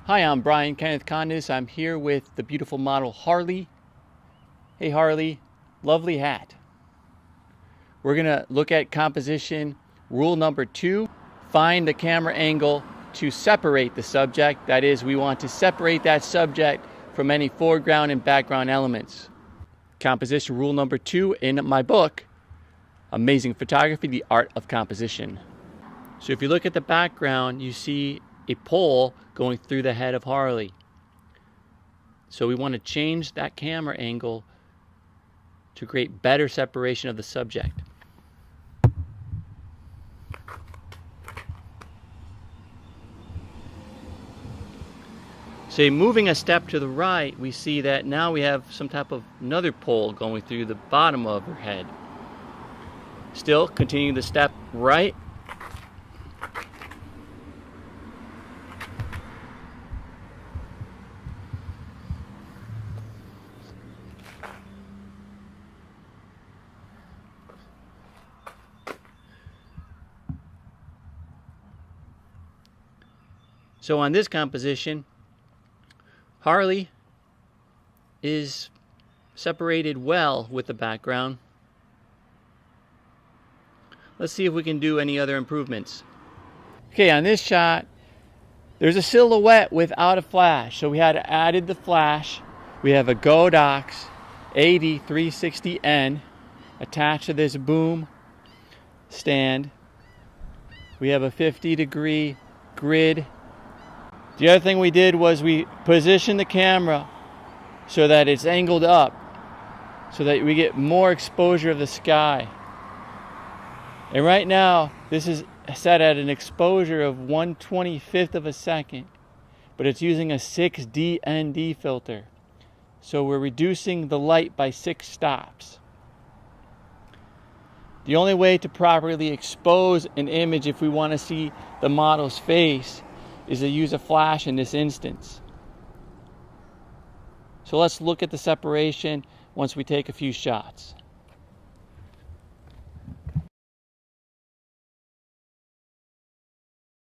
Hi, I'm Kenneth Kondas. I'm here with the beautiful model Harley. Hey Harley, lovely hat. We're gonna look at composition rule number 2. Find the camera angle to separate the subject. That is, we want to separate that subject from any foreground and background elements. Composition rule number 2 in my book, Amazing Photography, The Art of Composition. So if you look at the background, you see a pole going through the head of Harley. So we want to change that camera angle to create better separation of the subject. So moving a step to the right, we see that now we have some type of another pole going through the bottom of her head. Still continue the step right. So on this composition, Harley is separated well with the background. Let's see if we can do any other improvements. Okay, on this shot, there's a silhouette without a flash. So we had added the flash. We have a Godox 360N attached to this boom stand. We have a 50-degree grid. The other thing we did was we positioned the camera so that it's angled up, so that we get more exposure of the sky. And right now, this is set at an exposure of 1/25th of a second, but it's using a 6D ND filter. So we're reducing the light by 6 stops. The only way to properly expose an image if we want to see the model's face is to use a flash in this instance. So let's look at the separation once we take a few shots.